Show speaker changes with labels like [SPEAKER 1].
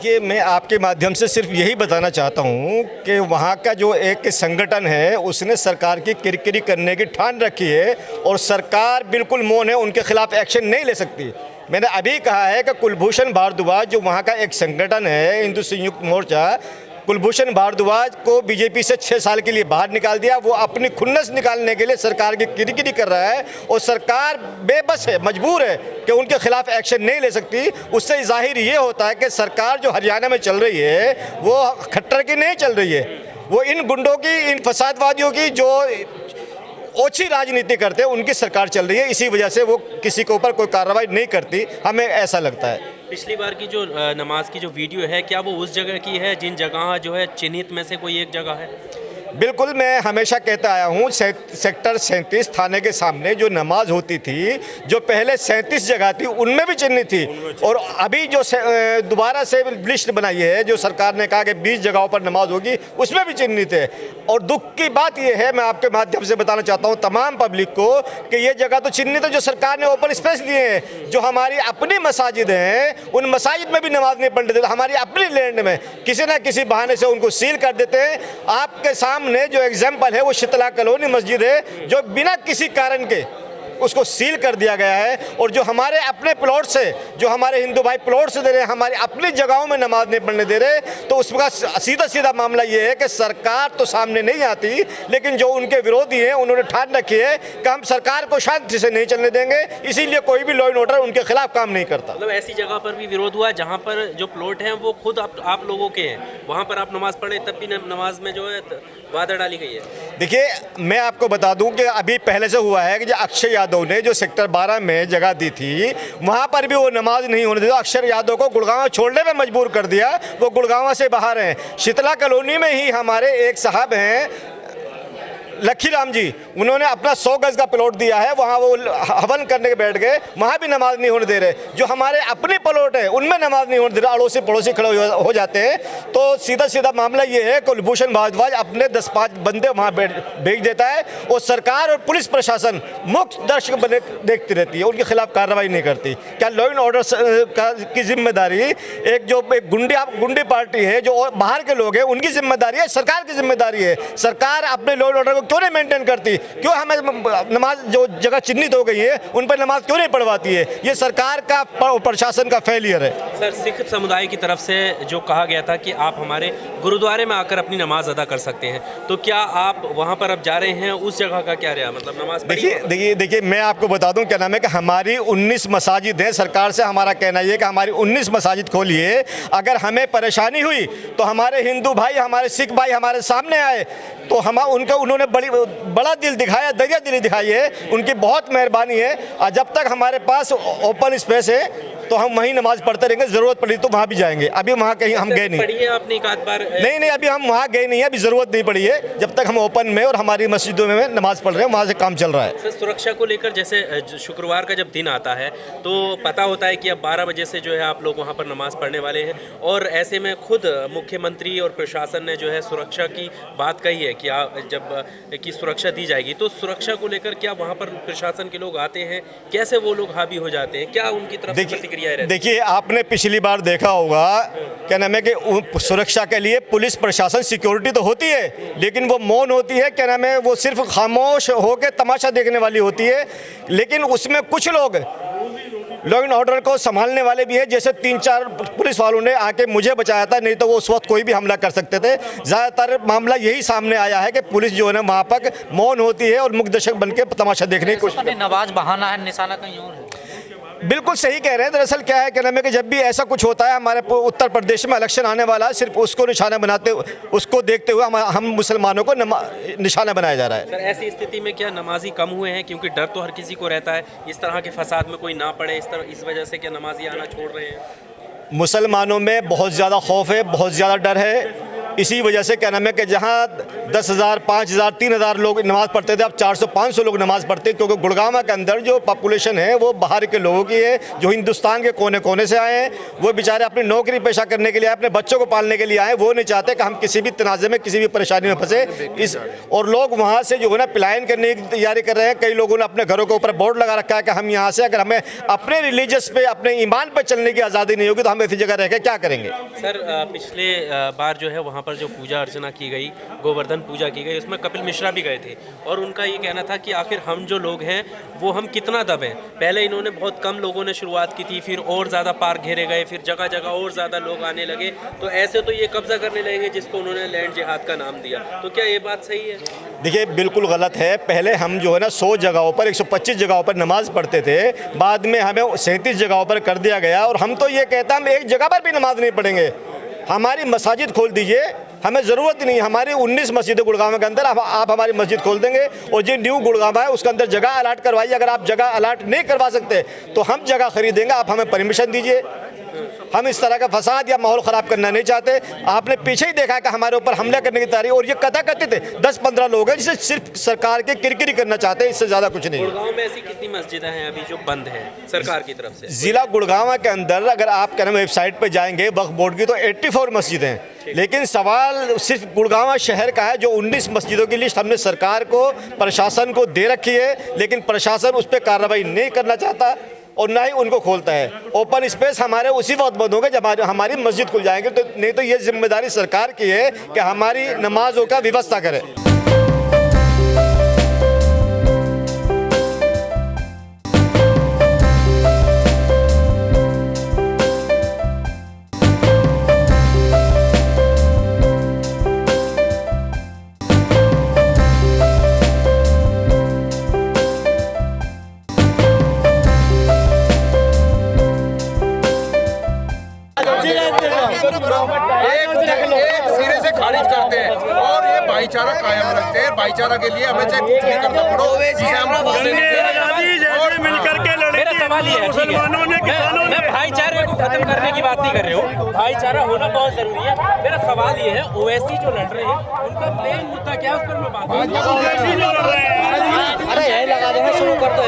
[SPEAKER 1] देखिए, मैं आपके माध्यम से सिर्फ यही बताना चाहता हूँ कि वहाँ का जो एक संगठन है उसने सरकार की किरकिरी करने की ठान रखी है और सरकार बिल्कुल मौन है, उनके खिलाफ एक्शन नहीं ले सकती। मैंने अभी कहा है कि कुलभूषण भारद्वाज जो वहाँ का एक संगठन है हिंदू संयुक्त मोर्चा, कुलभूषण भारद्वाज को बीजेपी से 6 साल के लिए बाहर निकाल दिया। वो अपनी खुन्नस निकालने के लिए सरकार की किरकिरी कर रहा है और सरकार बेबस है, मजबूर है कि उनके खिलाफ एक्शन नहीं ले सकती। उससे जाहिर ये होता है कि सरकार जो हरियाणा में चल रही है वो खट्टर की नहीं चल रही है, वो इन गुंडों की, इन फसादवादियों की जो ओछी राजनीति करते हैं उनकी सरकार चल रही है। इसी वजह से वो किसी के ऊपर कोई कार्रवाई नहीं करती, हमें ऐसा लगता है।
[SPEAKER 2] पिछली बार की जो नमाज की जो वीडियो है, क्या वो उस जगह की है जिन जगह जो है चिन्हित में से कोई एक जगह है?
[SPEAKER 1] बिल्कुल, मैं हमेशा कहता आया हूँ सेक्टर 37 थाने के सामने जो नमाज होती थी, जो पहले 37 जगह थी उनमें भी चिन्हित थी और अभी जो दोबारा से लिस्ट बनाई है जो सरकार ने कहा कि 20 जगहों पर नमाज होगी उसमें भी चिन्हित है। और दुख की बात यह है, मैं आपके माध्यम से बताना चाहता हूँ तमाम पब्लिक को कि ये जगह तो चिन्हित है जो सरकार ने ओपन स्पेस दिए हैं। जो हमारी अपनी मसाजिद हैं उन मसाजिद में भी नमाज नहीं पढ़ने देते, हमारी अपनी लैंड में किसी न किसी बहाने से उनको सील कर देते हैं। आपके सामने जो एग्जाम्पल है वो शीतला कॉलोनी मस्जिद है जो बिना किसी कारण के उसको सील कर दिया गया है। और जो हमारे अपने प्लॉट से, जो हमारे हिंदू भाई प्लॉट से दे रहे हैं, हमारी अपनी जगहों में नमाज नहीं पढ़ने दे रहे, तो उसका सीधा सीधा मामला ये है कि सरकार तो सामने नहीं आती, लेकिन जो उनके विरोधी हैं उन्होंने ठान रखी है कि हम सरकार को शांति से नहीं चलने देंगे, इसीलिए कोई भी लॉ एंड ऑर्डर उनके खिलाफ काम नहीं करता।
[SPEAKER 2] मतलब ऐसी जगह पर भी विरोध हुआ जहाँ पर जो प्लॉट हैं वो खुद आप लोगों के हैं, वहाँ पर आप नमाज पढ़े तब भी नमाज में जो है बाधा डाली गई है।
[SPEAKER 1] देखिए, मैं आपको बता दूं कि अभी पहले से हुआ है कि जो अक्षय यादव ने जो सेक्टर 12 में जगह दी थी वहाँ पर भी वो नमाज नहीं होने दिया। अक्षय यादव को गुड़गांव छोड़ने में मजबूर कर दिया, वो गुड़गांव से बाहर हैं। शीतला कॉलोनी में ही हमारे एक साहब हैं लखी राम जी, उन्होंने अपना 100 गज का प्लॉट दिया है, वहाँ वो हवन करने के बैठ गए, वहाँ भी नमाज नहीं होने दे रहे। जो हमारे अपने प्लॉट है उनमें नमाज नहीं होने दे रहे, अड़ोसी पड़ोसी खड़े हो जाते हैं। तो सीधा सीधा मामला ये है, कुलभूषण भारद्वाज अपने 10-5 बंदे वहाँ भेज देता है और सरकार और पुलिस प्रशासन मुक्त दर्शक बने देखती रहती है, उनके खिलाफ कार्रवाई नहीं करती। क्या लॉ एंड ऑर्डर की जिम्मेदारी एक जो एक गुंडी पार्टी है, जो बाहर के लोग हैं, उनकी जिम्मेदारी है, सरकार की जिम्मेदारी है? सरकार अपने लॉ एंड ऑर्डर को क्यों नहीं मेंटेन करती? क्यों हमें नमाज जो जगह चिन्हित हो गई है उन पर नमाज क्यों नहीं पढ़वाती है? ये सरकार का प्रशासन का फेलियर है।
[SPEAKER 2] सर, सिख समुदाय की तरफ से जो कहा गया था कि आप हमारे गुरुद्वारे में आकर अपनी नमाज अदा कर सकते हैं, तो क्या आप वहाँ पर अब जा रहे हैं? उस जगह का क्या रहा, मतलब नमाज?
[SPEAKER 1] देखिए मैं आपको बता दूं, क्या नाम है कि हमारी 19 मसाजिद हैं। सरकार से हमारा कहना ये कि हमारी 19 मसाजिद खोलिए। अगर हमें परेशानी हुई तो हमारे हिंदू भाई, हमारे सिख भाई हमारे सामने आए, तो उन्होंने बड़ा दिल दिखाया, दरिया दिली दिखाई है, उनकी बहुत मेहरबानी है। और जब तक हमारे पास ओपन स्पेस है तो हम वहीं नमाज पढ़ते रहेंगे, ज़रूरत पड़ी तो वहाँ भी जाएंगे। अभी वहाँ कहीं हम गए नहीं।
[SPEAKER 2] पढ़ी है आपने एक आध बार?
[SPEAKER 1] नहीं, अभी हम वहाँ गए नहीं है, अभी ज़रूरत नहीं पड़ी है। जब तक हम ओपन में और हमारी मस्जिदों में नमाज पढ़ रहे हैं, वहाँ से काम चल रहा है।
[SPEAKER 2] सर, सुरक्षा को लेकर जैसे शुक्रवार का जब दिन आता है तो पता होता है कि अब 12 बजे से जो है आप लोग वहाँ पर नमाज पढ़ने वाले हैं, और ऐसे में खुद मुख्यमंत्री और प्रशासन ने जो है सुरक्षा की बात कही है कि जब सुरक्षा दी जाएगी, तो सुरक्षा को लेकर क्या वहाँ पर प्रशासन के लोग आते हैं? कैसे वो लोग हावी हो जाते हैं? क्या उनकी तरफ से प्रतिक्रिया रहती है?
[SPEAKER 1] देखिए, आपने पिछली बार देखा होगा, क्या नाम है कि सुरक्षा के लिए पुलिस प्रशासन सिक्योरिटी तो होती है, लेकिन वो मौन होती है। क्या नाम है, वो सिर्फ खामोश होकर तमाशा देखने वाली होती है। लेकिन उसमें कुछ लोग लॉ एंड ऑर्डर को संभालने वाले भी हैं। जैसे 3-4 पुलिस वालों ने आके मुझे बचाया था, नहीं तो वो उस वक्त कोई भी हमला कर सकते थे। ज़्यादातर मामला यही सामने आया है कि पुलिस जो है ना वहाँ पर मौन होती है और मुक्त दर्शक बन के तमाशा देखने की कोशिश।
[SPEAKER 3] नमाज बहाना है, निशाना कहीं और है।
[SPEAKER 1] बिल्कुल सही कह रहे हैं। दरअसल क्या है, क्या नाम है कि जब भी ऐसा कुछ होता है, हमारे उत्तर प्रदेश में इलेक्शन आने वाला है, सिर्फ उसको निशाना बनाते, उसको देखते हुए हम मुसलमानों को निशाना बनाया जा रहा है।
[SPEAKER 2] सर, ऐसी स्थिति में क्या नमाजी कम हुए हैं? क्योंकि डर तो हर किसी को रहता है इस तरह के फसाद में कोई ना पड़े, इस वजह से क्या नमाजी आना छोड़ रहे हैं?
[SPEAKER 1] मुसलमानों में बहुत ज़्यादा खौफ है, बहुत ज़्यादा डर है। इसी वजह से क्या नाम है कि जहाँ 10,000, 5,000, 3,000 लोग नमाज़ पढ़ते थे, अब 400-500 लोग नमाज़ पढ़ते हैं, क्योंकि गुड़गांव के अंदर जो पॉपुलेशन है वो बाहर के लोगों की है, जो हिंदुस्तान के कोने कोने से आए हैं। वो बेचारे अपनी नौकरी पेशा करने के लिए आए, अपने बच्चों को पालने के लिए आए। वो नहीं चाहते कि हम किसी भी तनाज़े में, किसी भी परेशानी में फंसे। इस और लोग वहाँ से जो है ना पलायन करने की तैयारी कर रहे हैं। कई लोगों ने अपने घरों के ऊपर बोर्ड लगा रखा है कि हम यहाँ से, अगर हमें अपने रिलीजियस पे, अपने ईमान पे चलने की आज़ादी नहीं होगी तो हम ऐसी जगह रह के क्या करेंगे।
[SPEAKER 2] सर पिछले बार जो है वहाँ पर जो पूजा अर्चना की गई, गोवर्धन पूजा की गई, उसमें कपिल मिश्रा भी गए थे और उनका ये कहना था कि आखिर हम जो लोग हैं वो हम कितना दबें। पहले इन्होंने बहुत कम लोगों ने शुरुआत की थी, फिर और ज़्यादा पार्क घेरे गए, फिर जगह जगह और ज़्यादा लोग आने लगे, तो ऐसे तो ये कब्जा करने लगेंगे जिसको उन्होंने लैंड जिहाद का नाम दिया। तो क्या ये बात सही है?
[SPEAKER 1] देखिए बिल्कुल गलत है। पहले हम जो है ना 100 जगहों पर, 125 जगहों पर नमाज़ पढ़ते थे, बाद में हमें 37 जगहों पर कर दिया गया। और हम तो ये कहते हैं हम एक जगह पर भी नमाज नहीं पढ़ेंगे। हमारी मसाजिद खोल दीजिए, हमें ज़रूरत नहीं। हमारी 19 मस्जिद गुड़गांव के अंदर, आप हमारी मस्जिद खोल देंगे और जो न्यू गुड़गांव है उसके अंदर जगह अलाट करवाइए। अगर आप जगह अलाट नहीं करवा सकते तो हम जगह खरीदेंगे, आप हमें परमिशन दीजिए। हम इस तरह का फसाद या माहौल ख़राब करना नहीं चाहते। आपने पीछे ही देखा कि हमारे ऊपर हमला करने की तैयारी, और ये कथित थे 10-15 लोग हैं जिसे सिर्फ सरकार के किरकिरी करना चाहते हैं, इससे ज़्यादा कुछ नहीं।
[SPEAKER 2] गुड़गांव में ऐसी कितनी मस्जिदें हैं अभी जो बंद हैं सरकार की तरफ से?
[SPEAKER 1] ज़िला गुड़गांव के अंदर अगर आप क्या नाम वेबसाइट पर जाएंगे वक्फ बोर्ड की, तो 84 मस्जिदें हैं। लेकिन सवाल सिर्फ गुड़गांव शहर का है। जो 19 मस्जिदों की लिस्ट हमने सरकार को, प्रशासन को दे रखी है, लेकिन प्रशासन उस पर कार्रवाई नहीं करना चाहता और ना ही उनको खोलता है। ओपन स्पेस हमारे उसी वक्त बंद होंगे जब हमारी मस्जिद खुल जाएंगे। तो नहीं तो ये जिम्मेदारी सरकार की है कि हमारी नमाजों का व्यवस्था करे।
[SPEAKER 4] एक सिरे से खारिज करते हैं और ये भाईचारा कायम रखते हैं। भाईचारा के लिए हमें चाहे कुछ भी करना पड़ो, जिसे हम
[SPEAKER 5] मिलकर के लड़े।
[SPEAKER 2] मेरा सवाल ये है,
[SPEAKER 5] मुसलमानों ने, किसानों ने।
[SPEAKER 2] मैं भाईचारे को खत्म करने की बात नहीं कर रही हूँ, भाईचारा होना बहुत जरूरी है। मेरा सवाल ये है, ओवैसी जो लड़ रहे हैं उनका मेन मुद्दा क्या है, उस पर मैं बात
[SPEAKER 5] ओवैसी जो लड़ रहे हैं,
[SPEAKER 3] अरे यही लगा देना शुरू कर दो।